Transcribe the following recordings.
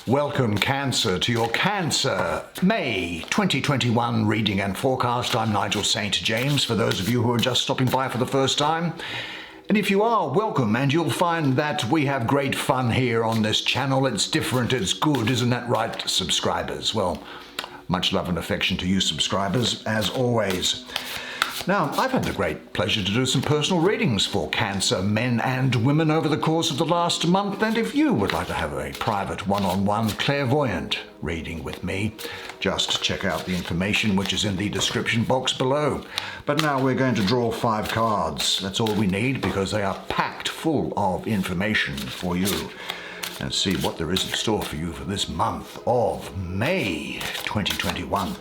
Welcome, Cancer, to your Cancer May 2021 reading and forecast. I'm Nigel Saint James, for those of you who are just stopping by for the first time. And if you are, welcome, and you'll find that we have great fun here on this channel. It's different, it's good, isn't that right, subscribers? Well, much love and affection to you subscribers, as always. Now, I've had the great pleasure to do some personal readings for Cancer men and women over the course of the last month, and if you would like to have a private one-on-one clairvoyant reading with me, just check out the information which is in the description box below. But now we're going to draw 5 cards. That's all we need, because they are packed full of information for you, and see what there is in store for you for this month of May 2021.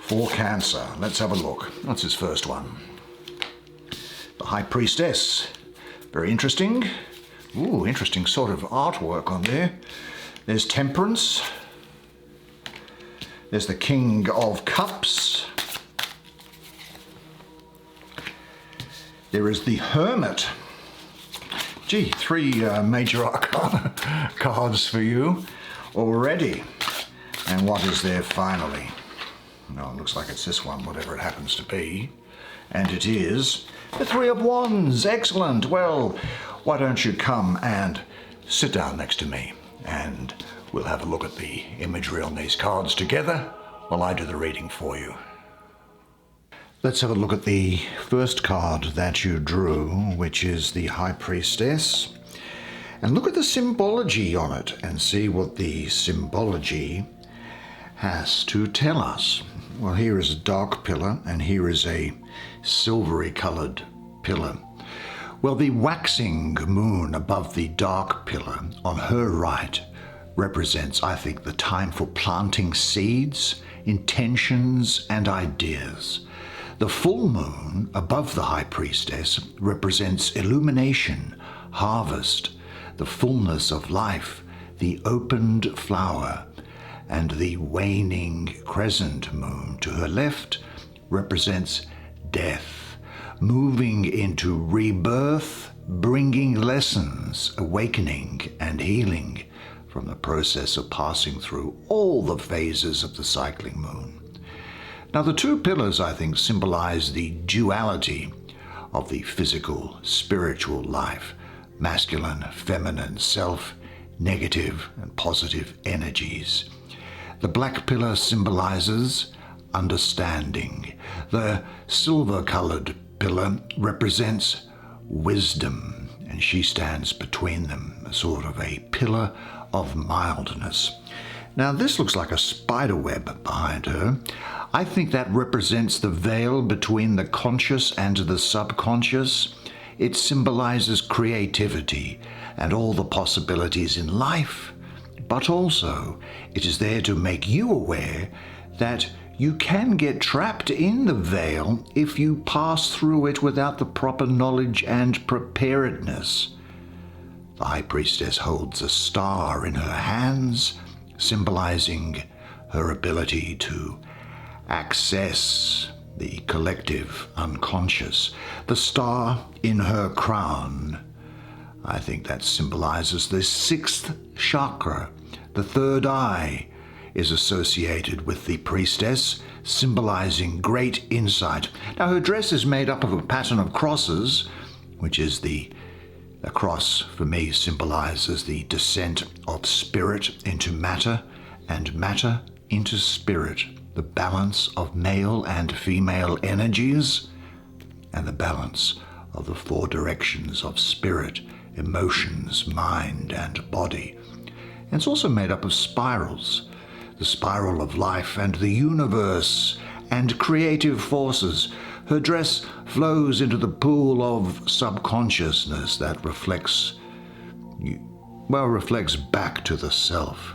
For Cancer, let's have a look. What's his first one? The High Priestess. Very interesting. Ooh, interesting sort of artwork on there. There's Temperance. There's the King of Cups. There is the Hermit. Gee, 3 major arcana cards for you already. And what is there finally? No, it looks like it's this one, whatever it happens to be. And it is the 3 of Wands. Excellent. Well, why don't you come and sit down next to me, and we'll have a look at the imagery on these cards together while I do the reading for you. Let's have a look at the first card that you drew, which is the High Priestess. And look at the symbology on it and see what the symbology has to tell us. Well, here is a dark pillar, and here is a silvery colored pillar. Well, the waxing moon above the dark pillar on her right represents, I think, the time for planting seeds, intentions, and ideas. The full moon above the High Priestess represents illumination, harvest, the fullness of life, the opened flower, and the waning crescent moon to her left represents death, moving into rebirth, bringing lessons, awakening and healing from the process of passing through all the phases of the cycling moon. Now, the 2 pillars, I think, symbolize the duality of the physical, spiritual life, masculine, feminine, self, negative and positive energies. The black pillar symbolizes understanding. The silver-colored pillar represents wisdom, and she stands between them, a sort of a pillar of mildness. Now, this looks like a spider web behind her. I think that represents the veil between the conscious and the subconscious. It symbolizes creativity and all the possibilities in life. But also, it is there to make you aware that you can get trapped in the veil if you pass through it without the proper knowledge and preparedness. The High Priestess holds a star in her hands, symbolizing her ability to access the collective unconscious. The star in her crown, I think that symbolizes the 6th chakra. The 3rd eye is associated with the priestess, symbolizing great insight. Now, her dress is made up of a pattern of crosses, which is the cross for me symbolizes the descent of spirit into matter and matter into spirit, the balance of male and female energies, and the balance of the 4 directions of spirit, emotions, mind, and body. And it's also made up of spirals, the spiral of life and the universe and creative forces. Her dress flows into the pool of subconsciousness that reflects back to the self.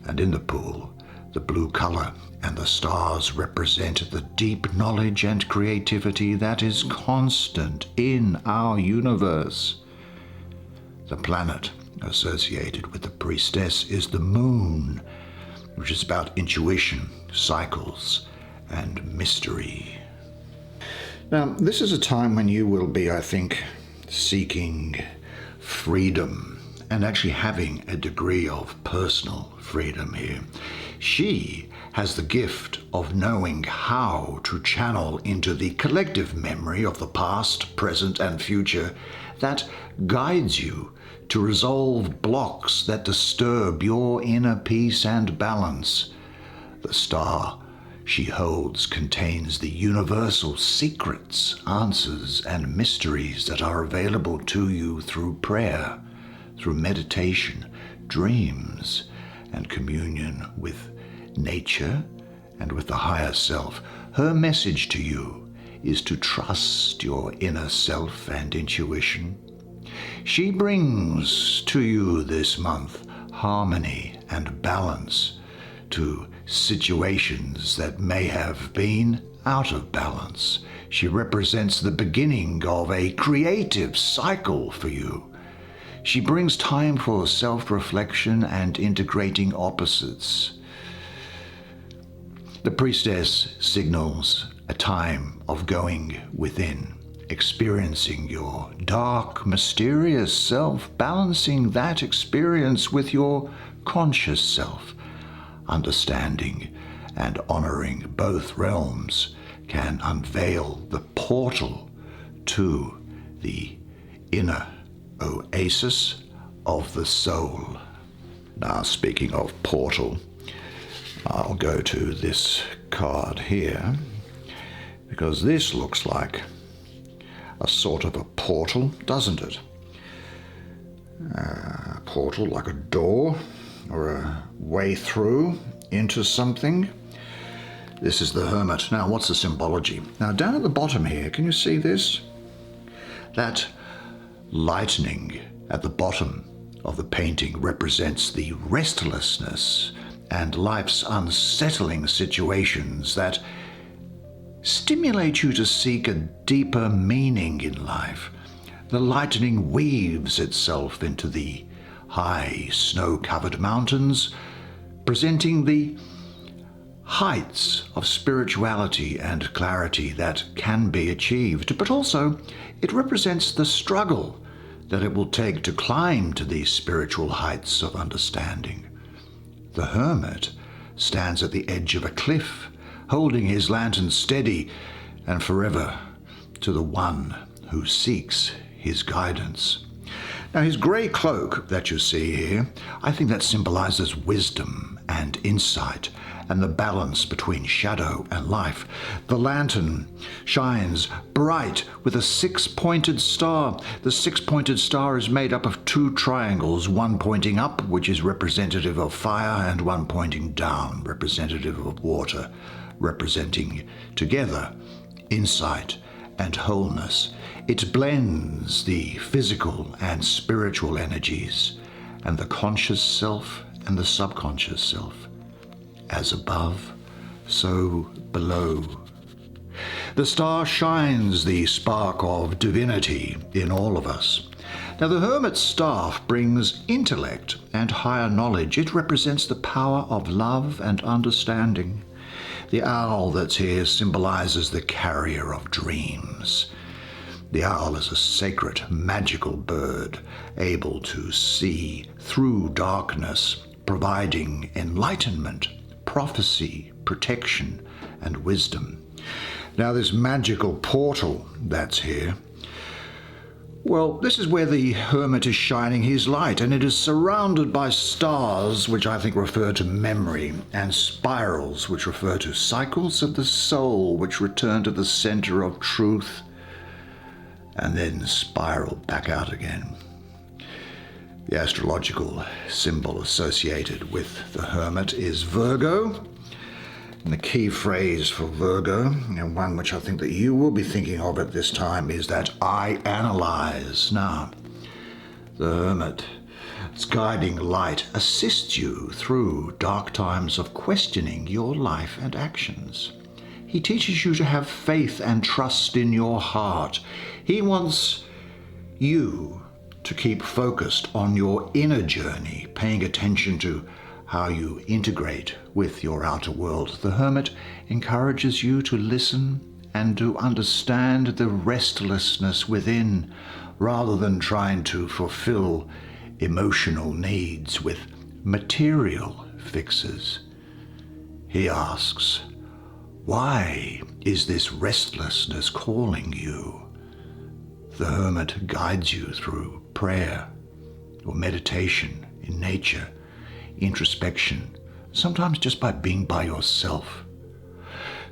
And in the pool, the blue color and the stars represent the deep knowledge and creativity that is constant in our universe. The planet associated with the priestess is the moon, which is about intuition, cycles, and mystery. Now, this is a time when you will be, I think, seeking freedom and actually having a degree of personal freedom here. She has the gift of knowing how to channel into the collective memory of the past, present, and future that guides you to resolve blocks that disturb your inner peace and balance. The star she holds contains the universal secrets, answers, and mysteries that are available to you through prayer, through meditation, dreams, and communion with nature and with the higher self. Her message to you is to trust your inner self and intuition. She brings to you this month harmony and balance to situations that may have been out of balance. She represents the beginning of a creative cycle for you. She brings time for self-reflection and integrating opposites. The priestess signals a time of going within, experiencing your dark, mysterious self, balancing that experience with your conscious self. Understanding and honoring both realms can unveil the portal to the inner oasis of the soul. Now, speaking of portal, I'll go to this card here, because this looks like a sort of a portal, doesn't it? A portal like a door or a way through into something. This is the Hermit. Now, what's the symbology? Now, down at the bottom here, can you see this? That lightning at the bottom of the painting represents the restlessness and life's unsettling situations that stimulate you to seek a deeper meaning in life. The lightning weaves itself into the high snow-covered mountains, presenting the heights of spirituality and clarity that can be achieved, but also it represents the struggle that it will take to climb to these spiritual heights of understanding. The Hermit stands at the edge of a cliff, holding his lantern steady and forever to the one who seeks his guidance. Now, his grey cloak that you see here, I think that symbolizes wisdom and insight and the balance between shadow and life. The lantern shines bright with a six-pointed star. The six-pointed star is made up of two triangles, one pointing up, which is representative of fire, and one pointing down, representative of water, representing together insight and wholeness. It blends the physical and spiritual energies and the conscious self and the subconscious self. As above, so below. The star shines the spark of divinity in all of us. Now, the Hermit's staff brings intellect and higher knowledge. It represents the power of love and understanding. The owl that's here symbolizes the carrier of dreams. The owl is a sacred, magical bird, able to see through darkness, providing enlightenment, prophecy, protection, and wisdom. Now, this magical portal that's here, well, this is where the Hermit is shining his light, and it is surrounded by stars, which I think refer to memory, and spirals, which refer to cycles of the soul, which return to the center of truth, and then spiral back out again. The astrological symbol associated with the Hermit is Virgo. And the key phrase for Virgo, and one which I think that you will be thinking of at this time, is that I analyze. Now, the Hermit's guiding light assists you through dark times of questioning your life and actions. He teaches you to have faith and trust in your heart. He wants you to keep focused on your inner journey, paying attention to how you integrate with your outer world. The Hermit encourages you to listen and to understand the restlessness within, rather than trying to fulfill emotional needs with material fixes. He asks, why is this restlessness calling you? The hermit guides you through prayer or meditation in nature, introspection, sometimes just by being by yourself.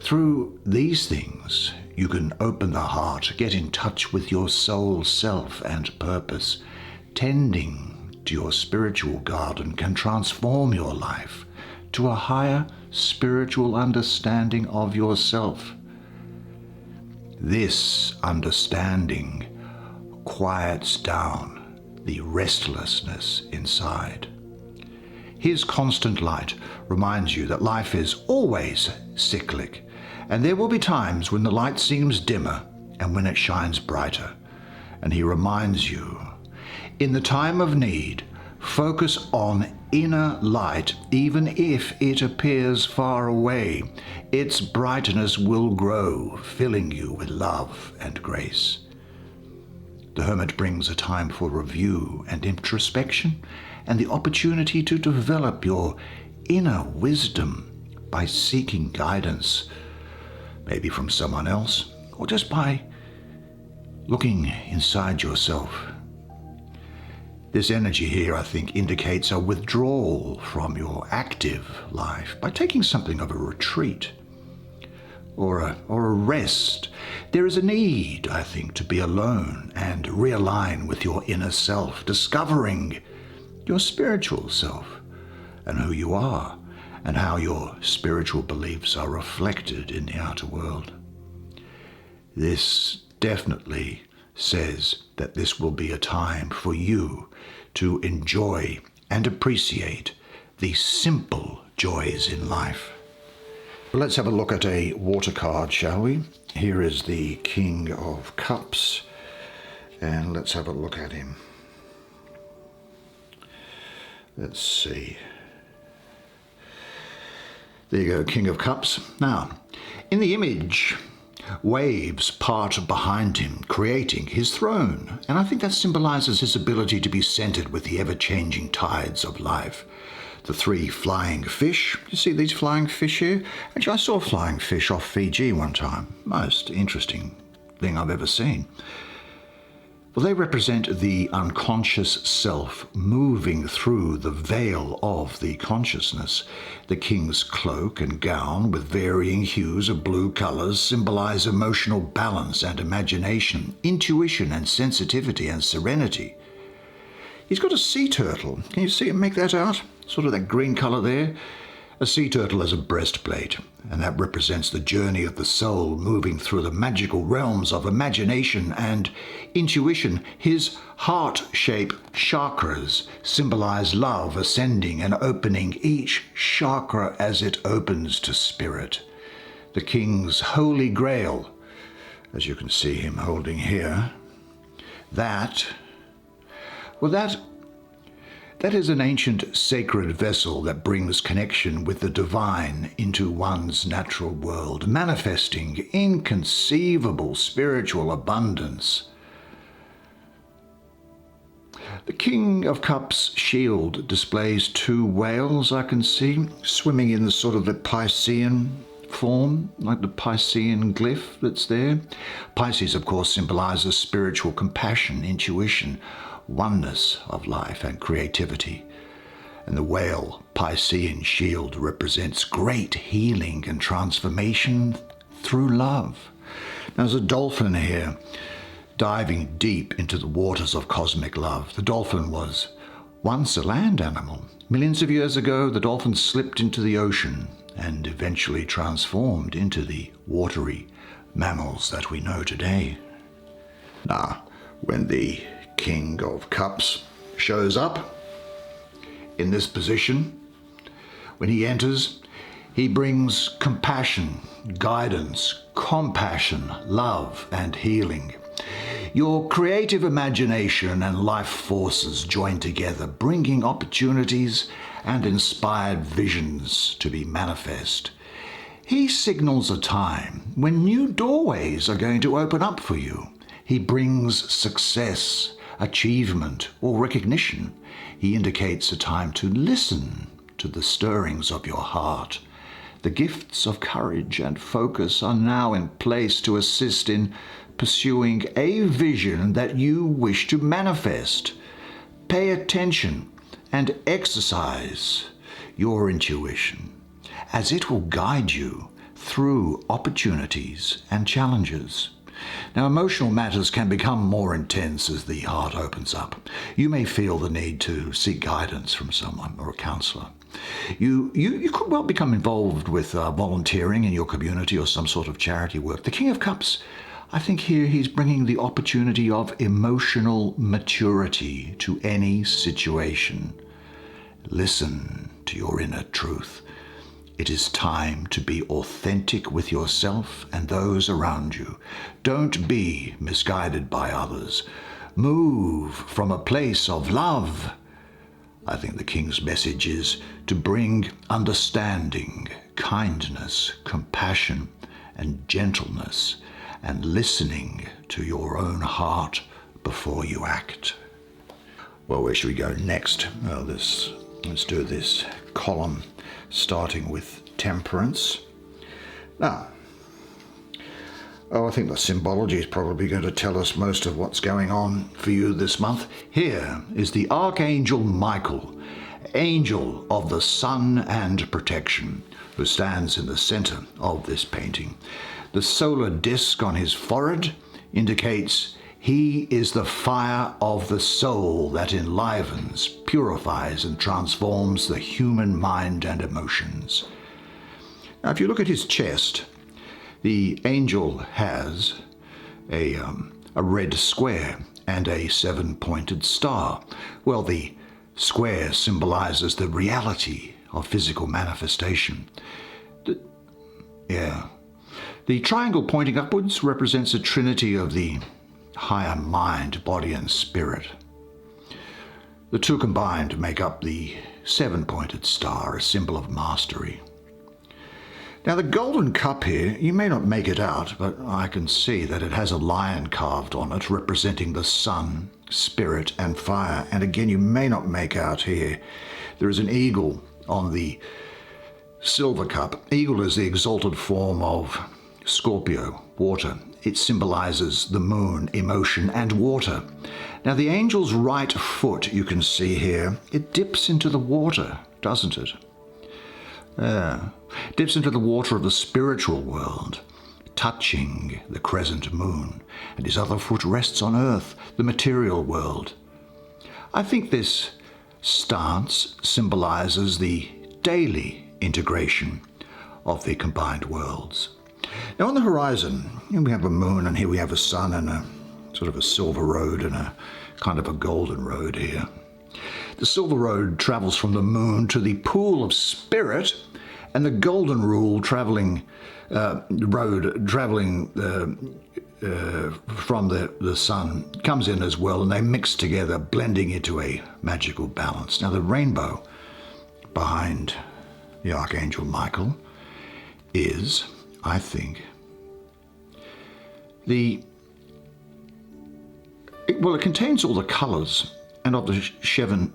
Through these things, you can open the heart, get in touch with your soul self and purpose. Tending to your spiritual garden can transform your life to a higher spiritual understanding of yourself. This understanding quiets down the restlessness inside. His constant light reminds you that life is always cyclic, and there will be times when the light seems dimmer and when it shines brighter. And he reminds you, in the time of need, focus on inner light, even if it appears far away. Its brightness will grow, filling you with love and grace. The hermit brings a time for review and introspection, and the opportunity to develop your inner wisdom by seeking guidance, maybe from someone else, or just by looking inside yourself. This energy here, I think, indicates a withdrawal from your active life by taking something of a retreat or a rest. There is a need, I think, to be alone and realign with your inner self, discovering your spiritual self and who you are and how your spiritual beliefs are reflected in the outer world. This definitely says that this will be a time for you to enjoy and appreciate the simple joys in life. Let's have a look at a water card, shall we? Here is the King of Cups, and let's have a look at him. Let's see. There you go, King of Cups. Now, in the image, waves part behind him, creating his throne. And I think that symbolizes his ability to be centered with the ever-changing tides of life. The three flying fish. You see these flying fish here? Actually, I saw flying fish off Fiji one time. Most interesting thing I've ever seen. Well, they represent the unconscious self moving through the veil of the consciousness. The king's cloak and gown with varying hues of blue colors symbolize emotional balance and imagination, intuition and sensitivity and serenity. He's got a sea turtle. Can you see it? Make that out? Sort of that green color there. A sea turtle has a breastplate, and that represents the journey of the soul moving through the magical realms of imagination and intuition. His heart-shaped chakras symbolize love ascending and opening, each chakra as it opens to spirit. The king's holy grail, as you can see him holding here, that is an ancient sacred vessel that brings connection with the divine into one's natural world, manifesting inconceivable spiritual abundance. The King of Cups shield displays two whales I can see, swimming in the sort of the Piscean form, like the Piscean glyph that's there. Pisces, of course, symbolizes spiritual compassion, intuition, oneness of life and creativity. And the whale Piscean shield represents great healing and transformation through love. Now, there's a dolphin here diving deep into the waters of cosmic love. The dolphin was once a land animal. Millions of years ago, the dolphin slipped into the ocean and eventually transformed into the watery mammals that we know today. Now, when the King of Cups shows up in this position, when he enters, he brings compassion, guidance, compassion, love, and healing. Your creative imagination and life forces join together, bringing opportunities and inspired visions to be manifest. He signals a time when new doorways are going to open up for you. He brings success, achievement, or recognition. He indicates a time to listen to the stirrings of your heart. The gifts of courage and focus are now in place to assist in pursuing a vision that you wish to manifest. Pay attention and exercise your intuition, as it will guide you through opportunities and challenges. Now, emotional matters can become more intense as the heart opens up. You may feel the need to seek guidance from someone or a counselor. You could well become involved with volunteering in your community or some sort of charity work. The King of Cups, I think here he's bringing the opportunity of emotional maturity to any situation. Listen to your inner truth. It is time to be authentic with yourself and those around you. Don't be misguided by others. Move from a place of love. I think the King's message is to bring understanding, kindness, compassion, and gentleness, and listening to your own heart before you act. Well, where should we go next? Well, let's do this column starting with temperance. Now, I think the symbology is probably going to tell us most of what's going on for you this month. Here is the Archangel Michael, angel of the sun and protection, who stands in the center of this painting. The solar disk on his forehead indicates he is the fire of the soul that enlivens, purifies, and transforms the human mind and emotions. Now, if you look at his chest, the angel has a red square and a 7-pointed star. Well, the square symbolizes the reality of physical manifestation. The triangle pointing upwards represents a trinity of the higher mind, body, and spirit. The two combined make up the 7-pointed star, a symbol of mastery. Now, the golden cup here, you may not make it out, but I can see that it has a lion carved on it, representing the sun, spirit, and fire. And again, you may not make out here, there is an eagle on the silver cup. Eagle is the exalted form of Scorpio, water. It symbolizes the moon, emotion, and water. Now, the angel's right foot, you can see here, it dips into the water, doesn't it? Dips into the water of the spiritual world, touching the crescent moon, and his other foot rests on earth, the material world. I think this stance symbolizes the daily integration of the combined worlds. Now, on the horizon, we have a moon, and here we have a sun, and a sort of a silver road and a kind of a golden road here. The silver road travels from the moon to the pool of spirit, and the golden road traveling from the sun comes in as well, and they mix together, blending into a magical balance. Now, the rainbow behind the Archangel Michael is, I think, it contains all the colors and of the seven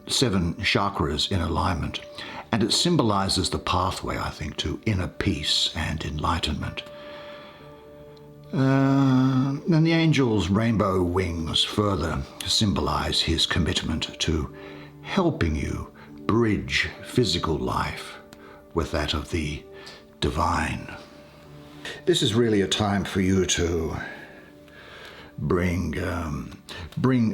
chakras in alignment, and it symbolizes the pathway, I think, to inner peace and enlightenment. And the angel's rainbow wings further symbolize his commitment to helping you bridge physical life with that of the divine. This is really a time for you to bring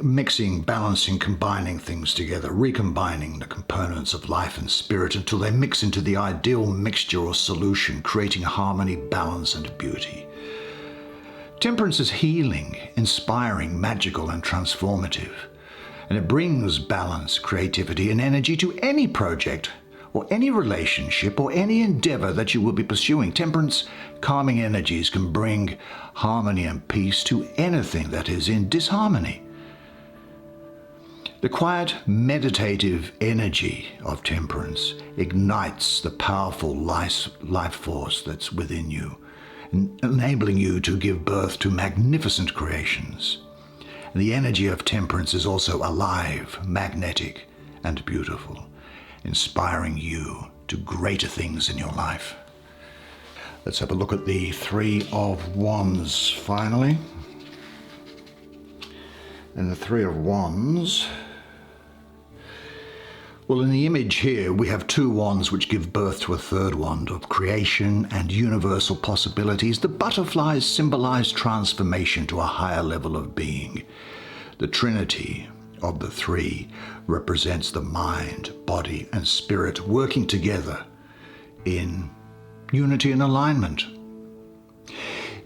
mixing, balancing, combining things together, recombining the components of life and spirit until they mix into the ideal mixture or solution, creating harmony, balance, and beauty. Temperance is healing, inspiring, magical, and transformative, and it brings balance, creativity, and energy to any project or any relationship or any endeavor that you will be pursuing. Temperance, calming energies can bring harmony and peace to anything that is in disharmony. The quiet, meditative energy of temperance ignites the powerful life force that's within you, enabling you to give birth to magnificent creations. The energy of temperance is also alive, magnetic, and beautiful, inspiring you to greater things in your life. Let's have a look at the Three of Wands finally. And the Three of Wands, well, in the image here we have two wands which give birth to a third wand of creation and universal possibilities. The butterflies symbolize transformation to a higher level of being. The trinity of the three represents the mind, body, and spirit working together in unity and alignment.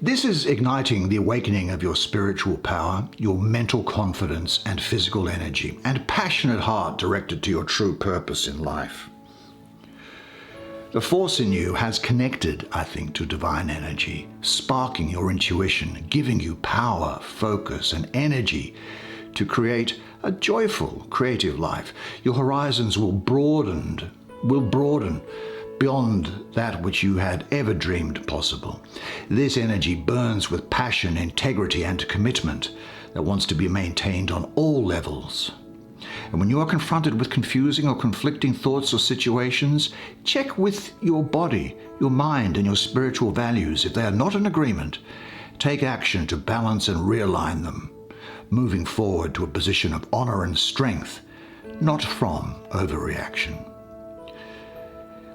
This is igniting the awakening of your spiritual power, your mental confidence and physical energy, and passionate heart directed to your true purpose in life. The force in you has connected, I think, to divine energy, sparking your intuition, giving you power, focus, and energy to create a joyful, creative life. Your horizons will broaden beyond that which you had ever dreamed possible. This energy burns with passion, integrity, and commitment that wants to be maintained on all levels. And when you are confronted with confusing or conflicting thoughts or situations, check with your body, your mind, and your spiritual values. If they are not in agreement, take action to balance and realign them, moving forward to a position of honor and strength, not from overreaction.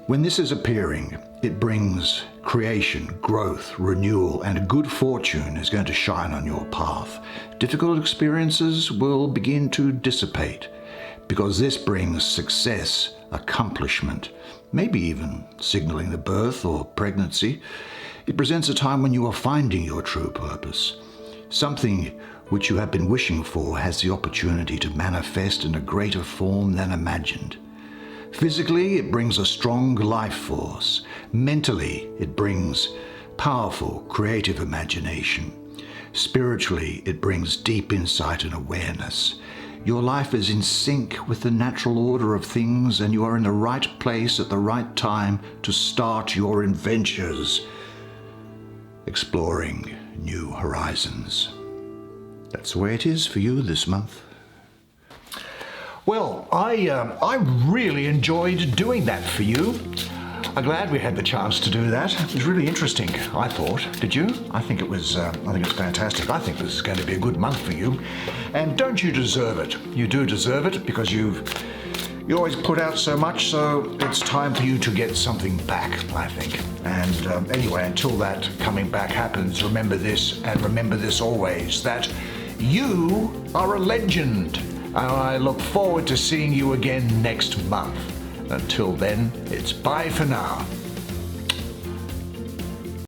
When this is appearing, it brings creation, growth, renewal, and good fortune is going to shine on your path. Difficult experiences will begin to dissipate because this brings success, accomplishment, maybe even signaling the birth or pregnancy. It presents a time when you are finding your true purpose. Something which you have been wishing for has the opportunity to manifest in a greater form than imagined. Physically, it brings a strong life force. Mentally, it brings powerful, creative imagination. Spiritually, it brings deep insight and awareness. Your life is in sync with the natural order of things, and you are in the right place at the right time to start your adventures, exploring new horizons. That's the way it is for you this month. Well, I really enjoyed doing that for you. I'm glad we had the chance to do that. It was really interesting, I thought. Did you? I think it was fantastic. I think this is going to be a good month for you. And don't you deserve it? You do deserve it because you always put out so much, so it's time for you to get something back, I think. And anyway, until that coming back happens, remember this, and remember this always, that you are a legend. And I look forward to seeing you again next month. Until then, it's bye for now.